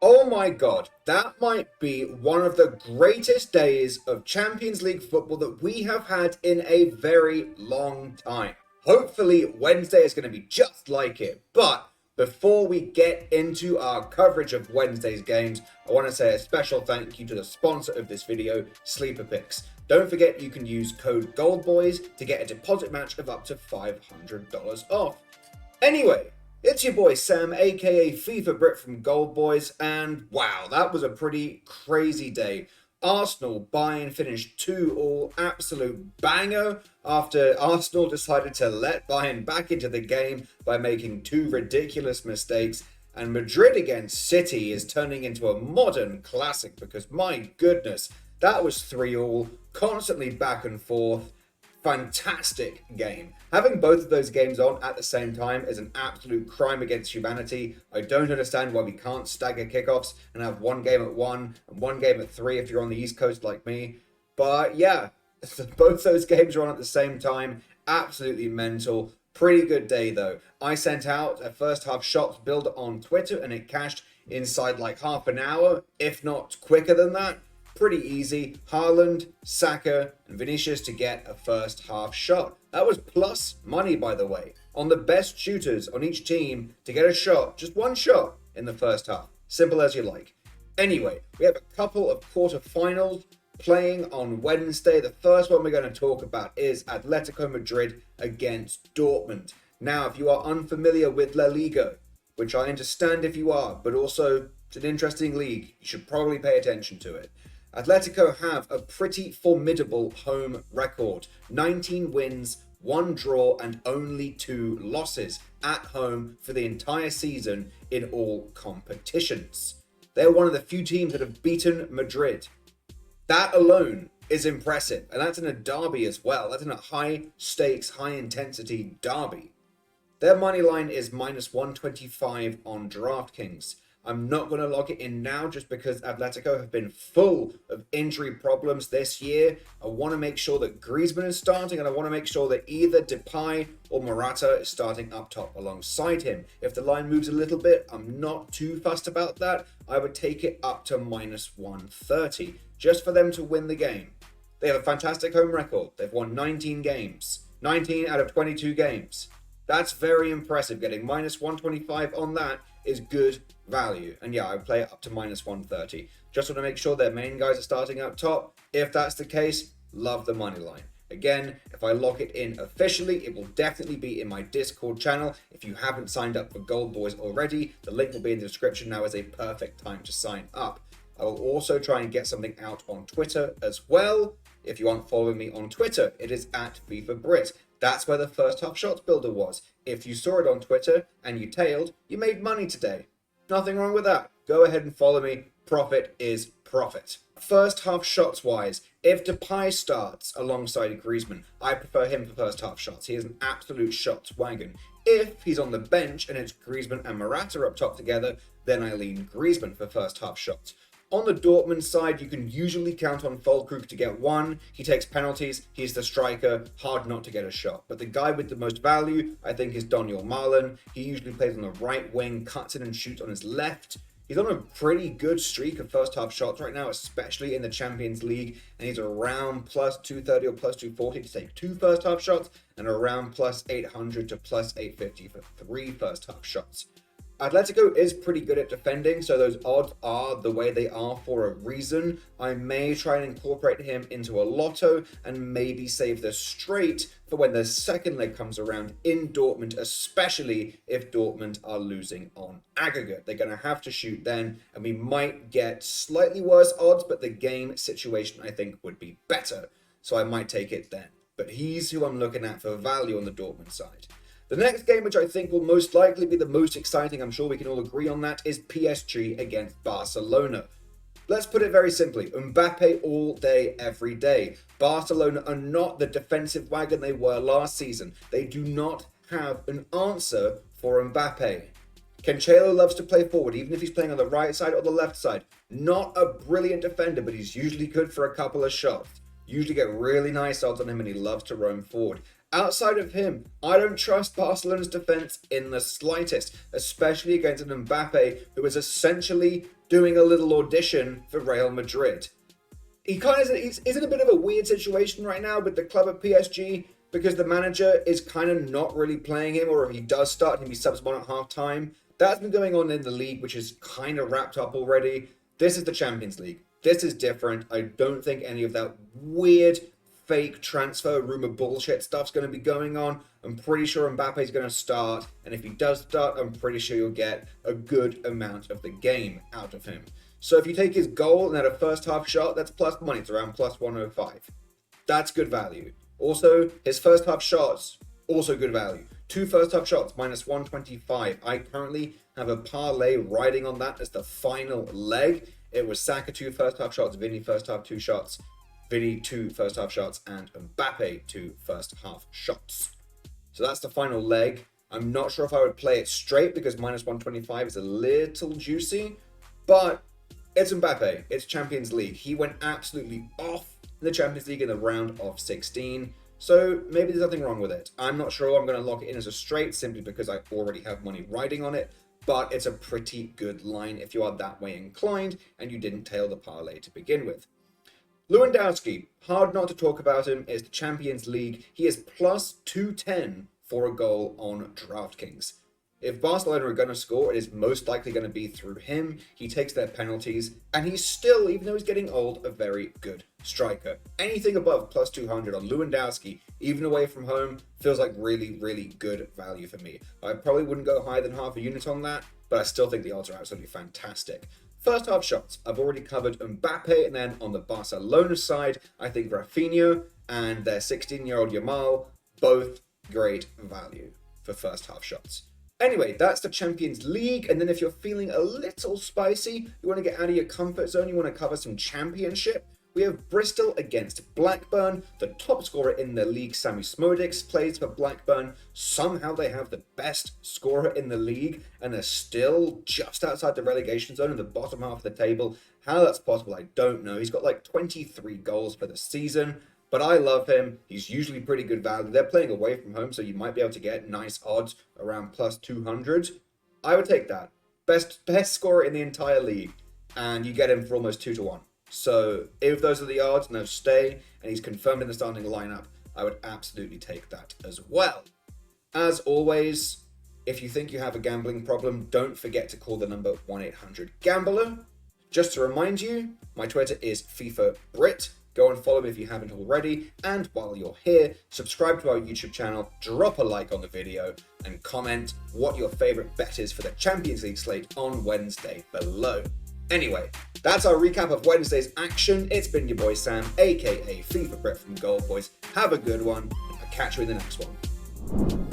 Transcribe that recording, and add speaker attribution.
Speaker 1: Oh my God, that might be one of the greatest days of Champions League football that we have had in a very long time. Hopefully, Wednesday is going to be just like it. But before we get into our coverage of Wednesday's games, I want to say a special thank you to the sponsor of this video, Sleeper Picks. Don't forget you can use code GOLDBOYS to get a deposit match of up to $500 off. Anyway, it's your boy Sam, aka FIFA Brit from Gold Boys, and wow, that was a pretty crazy day. Arsenal Bayern finished 2-2, absolute banger after Arsenal decided to let Bayern back into the game by making two ridiculous mistakes. And Madrid against City is turning into a modern classic because my goodness, that was 3-3, constantly back and forth. Fantastic game. Having both of those games on at the same time is an absolute crime against humanity. I don't understand why we can't stagger kickoffs and have one game at 1 and one game at 3 if you're on the East Coast like me. But yeah, both those games are on at the same time. Absolutely mental. Pretty good day though. I sent out a first half shots build on Twitter and it cashed inside like half an hour, if not quicker than that. Pretty easy. Haaland, Saka, and Vinicius to get a first half shot. That was plus money, by the way, on the best shooters on each team to get a shot, just one shot in the first half. Simple as you like. Anyway, we have a couple of quarterfinals playing on Wednesday. The first one we're going to talk about is Atletico Madrid against Dortmund. Now, if you are unfamiliar with La Liga, which I understand if you are, but also it's an interesting league, you should probably pay attention to it. Atletico have a pretty formidable home record. 19 wins, 1 draw, and only 2 losses at home for the entire season in all competitions. They're one of the few teams that have beaten Madrid. That alone is impressive, and that's in a derby as well. That's in a high-stakes, high-intensity derby. Their money line is minus 125 on DraftKings. I'm not going to lock it in now just because Atletico have been full of injury problems this year. I want to make sure that Griezmann is starting, and I want to make sure that either Depay or Morata is starting up top alongside him. If the line moves a little bit, I'm not too fussed about that. I would take it up to minus 130 just for them to win the game. They have a fantastic home record. They've won 19 games, 19 out of 22 games. That's very impressive. Getting minus 125 on that is good value. And yeah, I would play it up to minus 130. Just want to make sure their main guys are starting up top. If that's the case, love the money line. Again, if I lock it in officially, it will definitely be in my Discord channel. If you haven't signed up for Gold Boys already, the link will be in the description. Now is a perfect time to sign up. I will also try and get something out on Twitter as well. If you aren't following me on Twitter, it is at FIFA Brit. That's where the first half shots builder was. If you saw it on Twitter and you tailed, you made money today. Nothing wrong with that. Go ahead and follow me. Profit is profit. First half shots wise, if Depay starts alongside Griezmann, I prefer him for first half shots. He is an absolute shots wagon. If he's on the bench and it's Griezmann and Morata up top together, then I lean Griezmann for first half shots. On the Dortmund side, you can usually count on Füllkrug to get one. He takes penalties. He's the striker. Hard not to get a shot. But the guy with the most value, I think, is Daniel Malen. He usually plays on the right wing, cuts in and shoots on his left. He's on a pretty good streak of first half shots right now, especially in the Champions League. And he's around plus 230 or plus 240 to take 2 first half shots and around plus 800 to plus 850 for 3 first half shots. Atletico is pretty good at defending, so those odds are the way they are for a reason. I may try and incorporate him into a lotto and maybe save the straight for when the second leg comes around in Dortmund, especially if Dortmund are losing on aggregate. They're going to have to shoot then, and we might get slightly worse odds, but the game situation I think would be better, so I might take it then. But he's who I'm looking at for value on the Dortmund side. The next game, which I think will most likely be the most exciting, I'm sure we can all agree on that, is PSG against Barcelona. Let's put it very simply, Mbappe all day, every day. Barcelona are not the defensive wagon they were last season. They do not have an answer for Mbappe. Cancelo loves to play forward, even if he's playing on the right side or the left side. Not a brilliant defender, but he's usually good for a couple of shots. Usually get really nice odds on him, and he loves to roam forward. Outside of him, I don't trust Barcelona's defense in the slightest, especially against an Mbappe who is essentially doing a little audition for Real Madrid. He's in a bit of a weird situation right now with the club at PSG because the manager is kind of not really playing him, or if he does start, he'll be subs one at half time. That's been going on in the league, which is kind of wrapped up already. This is the Champions League. This is different. I don't think any of that weird fake transfer rumor bullshit stuff's going to be going on. I'm pretty sure Mbappe's going to start, and if he does start, I'm pretty sure you'll get a good amount of the game out of him. So if you take his goal and had a first half shot, that's plus money. It's around plus 105. That's good value. Also, his first half shots, also good value. 2 first half shots, minus 125. I currently have a parlay riding on that as the final leg. It was Saka 2 first half shots, Vinny first half 2 shots, Vinny 2 first half shots, and Mbappe 2 first half shots. So that's the final leg. I'm not sure if I would play it straight because minus 125 is a little juicy, but it's Mbappe. It's Champions League. He went absolutely off in the Champions League in the round of 16. So maybe there's nothing wrong with it. I'm not sure I'm going to lock it in as a straight simply because I already have money riding on it, but it's a pretty good line if you are that way inclined and you didn't tail the parlay to begin with. Lewandowski, hard not to talk about him, is the Champions League. He is plus 210 for a goal on DraftKings. If Barcelona are going to score, it is most likely going to be through him. He takes their penalties, and he's still, even though he's getting old, a very good striker. Anything above plus 200 on Lewandowski, even away from home, feels like really, really good value for me. I probably wouldn't go higher than half a unit on that, but I still think the odds are absolutely fantastic. First half shots, I've already covered Mbappe, and then on the Barcelona side, I think Rafinha and their 16-year-old Yamal, both great value for first half shots. Anyway, that's the Champions League, and then if you're feeling a little spicy, you want to get out of your comfort zone, you want to cover some Championship, we have Bristol against Blackburn. The top scorer in the league, Sami Smodics, plays for Blackburn. Somehow they have the best scorer in the league, and they're still just outside the relegation zone in the bottom half of the table. How that's possible, I don't know. He's got like 23 goals for the season. But I love him. He's usually pretty good value. They're playing away from home, so you might be able to get nice odds around plus 200. I would take that. Best scorer in the entire league. And you get him for almost 2 to 1. So if those are the odds and those stay, and he's confirmed in the starting lineup, I would absolutely take that as well. As always, if you think you have a gambling problem, don't forget to call the number 1-800-GAMBLER. Just to remind you, my Twitter is FIFABrit. Go and follow me if you haven't already, and while you're here, subscribe to our YouTube channel, drop a like on the video, and comment what your favourite bet is for the Champions League slate on Wednesday below. Anyway, that's our recap of Wednesday's action. It's been your boy Sam, aka FIFA Brit from Gold Boys. Have a good one, and I'll catch you in the next one.